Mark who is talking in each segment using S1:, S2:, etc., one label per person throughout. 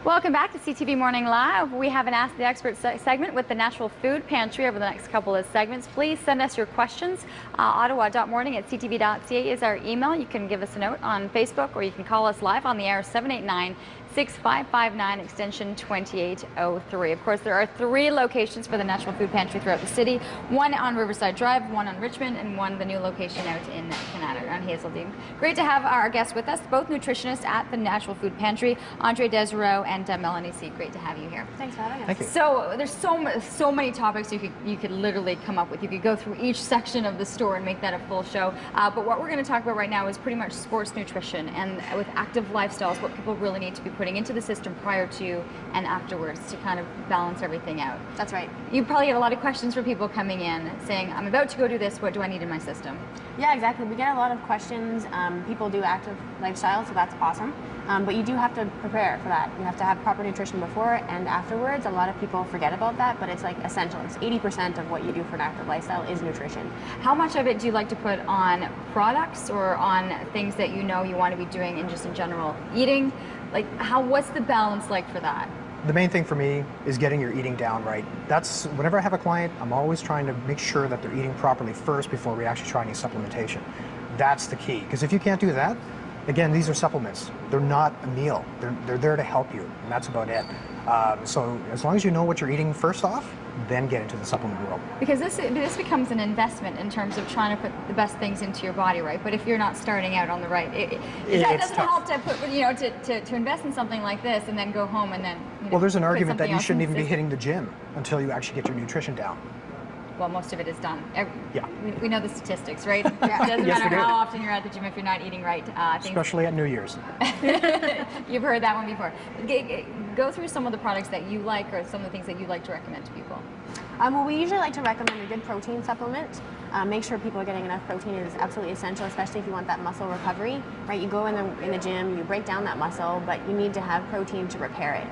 S1: Welcome back to CTV Morning Live. We have an Ask the Expert segment with the Natural Food Pantry over the next couple of segments. Please send us your questions. Ottawa.morning@ctv.ca is our email. You can give us a note on Facebook or you can call us live on the air 789-6559 extension 2803. Of course, there are 3 locations for the Natural Food Pantry throughout the city. One on Riverside Drive, one on Richmond, and one the new location out in Canada on Hazeldean. Great to have our guests with us, both nutritionists at the Natural Food Pantry, Andre Desereau and Melanie C. Great to have you here.
S2: Thanks for having us.
S3: Thank you.
S1: So there's so many topics you could literally come up with. You could go through each section of the store and make that a full show. But what we're going to talk about right now is pretty much sports nutrition and with active lifestyles, what people really need to be putting into the system prior to and afterwards to kind of balance everything out.
S2: That's right.
S1: You probably have a lot of questions for people coming in saying, I'm about to go do this, what do I need in my system?
S2: Yeah, exactly. We get a lot of questions. People do active lifestyle, so that's awesome. But you do have to prepare for that. You have to have proper nutrition before and afterwards. A lot of people forget about that, but it's like essential. It's 80% of what you do for an active lifestyle is nutrition.
S1: How much of it do you like to put on products or on things that you know you want to be doing and just in general eating? Like what's the balance like for that?
S3: The main thing for me is getting your eating down right. That's whenever I have a client, I'm always trying to make sure that they're eating properly first before we actually try any supplementation. That's the key, because if you can't do that, again, these are supplements. They're not a meal. They're there to help you, and that's about it. So as long as you know what you're eating first off, then get into the supplement world. Because
S1: this becomes an investment in terms of trying to put the best things into your body, right? But if you're not starting out on the right, that doesn't help to put, to invest in something like this and then go home and then.
S3: Well, there's an argument that you shouldn't even be hitting the gym until you actually get your nutrition down.
S1: Well, most of it is done.
S3: Yeah.
S1: We know the statistics, right? It doesn't matter how often you're at the gym if you're not eating right.
S3: Especially at New Year's.
S1: You've heard that one before. Go through some of the products that you like or some of the things that you like to recommend to people.
S2: Well, we usually like to recommend a good protein supplement. Make sure people are getting enough protein is absolutely essential, especially if you want that muscle recovery, right? You go in the gym, you break down that muscle, but you need to have protein to repair it.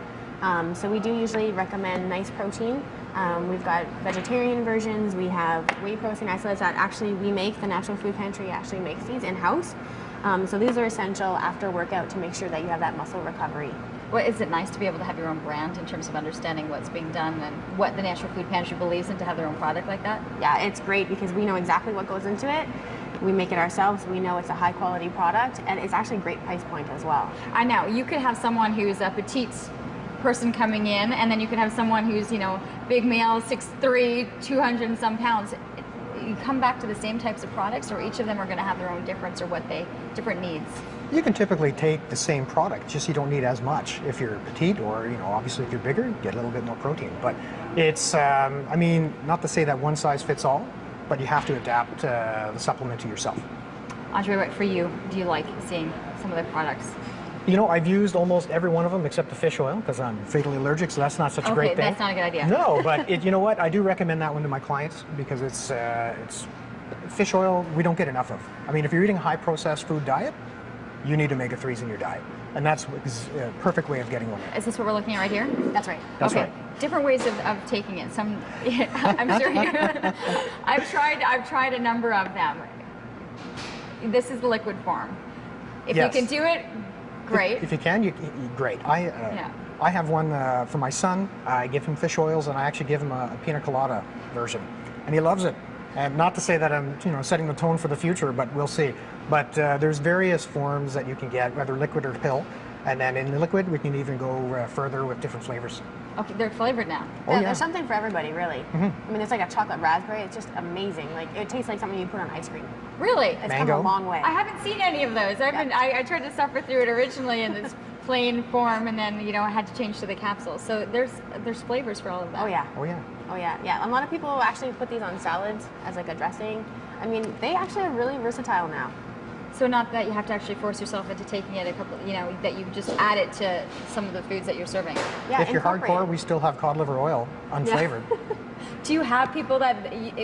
S2: So we do usually recommend nice protein. We've got vegetarian versions. We have whey protein isolates that actually we make. The Natural Food Pantry actually makes these in-house. So these are essential after workout to make sure that you have that muscle recovery.
S1: Well, is it nice to be able to have your own brand in terms of understanding what's being done and what the Natural Food Pantry believes in to have their own product like that?
S2: Yeah, it's great because we know exactly what goes into it. We make it ourselves. We know it's a high quality product and it's actually a great price point as well.
S1: I know. You could have someone who's a petite person coming in and then you could have someone who's, big male, 6'3", 200 and some pounds. You come back to the same types of products or each of them are going to have their own difference or different needs?
S3: You can typically take the same product, just you don't need as much. If you're petite or, obviously if you're bigger, get a little bit more protein. But it's, not to say that one size fits all, but you have to adapt the supplement to yourself.
S1: Andre, what for you do you like seeing some of the products?
S3: I've used almost every one of them except the fish oil because I'm fatally allergic, so that's not such a great thing.
S1: Okay, that's not a good idea.
S3: No, but you know what? I do recommend that one to my clients because it's fish oil we don't get enough of. I mean, if you're eating a high processed food diet, you need omega-3s in your diet. And that's a perfect way of getting one.
S1: Is this what we're looking at right here?
S2: That's right.
S3: That's
S1: okay.
S3: right.
S1: Different ways of taking it. Some, I'm sure I've tried a number of them. This is the liquid form. If you can do it, great.
S3: If you can, great. I have one for my son. I give him fish oils, and I actually give him a pina colada version, and he loves it. And not to say that I'm, setting the tone for the future, but we'll see. But there's various forms that you can get, whether liquid or pill, and then in the liquid, we can even go further with different flavors.
S1: Okay, they're flavored now.
S2: Yeah, there's something for everybody, really. Mm-hmm. I mean, there's like a chocolate raspberry. It's just amazing. Like it tastes like something you put on ice cream.
S1: Really?
S2: It's come a long way.
S1: I haven't seen any of those. I tried to suffer through it originally in this plain form, and then I had to change to the capsules. So there's flavors for all of that.
S2: Oh yeah.
S3: Oh yeah.
S2: Oh yeah. Yeah. A lot of people actually put these on salads as like a dressing. I mean, they actually are really versatile now.
S1: So not that you have to actually force yourself into taking it that you just add it to some of the foods that you're serving.
S2: Yeah,
S3: if you're hardcore, we still have cod liver oil, unflavored.
S1: Yeah. Do you have people that,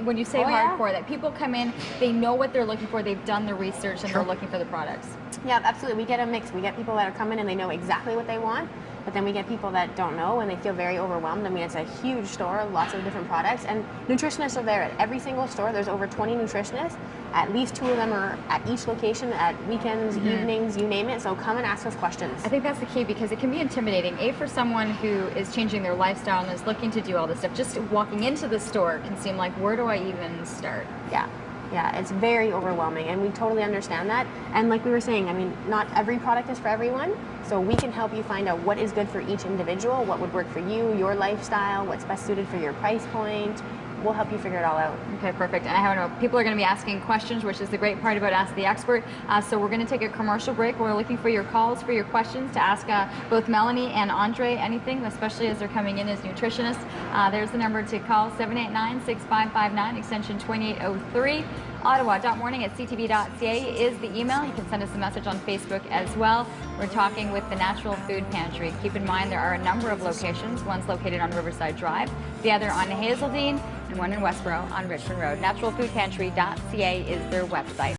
S1: when you say hardcore, that people come in, they know what they're looking for, they've done the research, and they're looking for the products?
S2: Yeah, absolutely. We get a mix. We get people that are coming and they know exactly what they want, but then we get people that don't know and they feel very overwhelmed. I mean, it's a huge store, lots of different products, and nutritionists are there at every single store. There's over 20 nutritionists. At least 2 of them are at each location at weekends, evenings, you name it. So come and ask us questions.
S1: I think that's the key, because it can be intimidating, for someone who is changing their lifestyle and is looking to do all this stuff. Just walking into the store can seem like, where do I even start?
S2: Yeah, it's very overwhelming, and we totally understand that. And like we were saying, I mean, not every product is for everyone, so we can help you find out what is good for each individual, what would work for you, your lifestyle, what's best suited for your price point. We'll help you figure it all out.
S1: Okay, perfect. And I know people are going to be asking questions, which is the great part about Ask the Expert. So we're going to take a commercial break. We're looking for your calls, for your questions, to ask both Melanie and Andre anything, especially as they're coming in as nutritionists. There's the number to call, 789-6559, extension 2803. Ottawa.morning@ctv.ca is the email. You can send us a message on Facebook as well. We're talking with the Natural Food Pantry. Keep in mind there are a number of locations. One's located on Riverside Drive, the other on Hazeldean, and one in Westboro on Richmond Road. Naturalfoodpantry.ca is their website.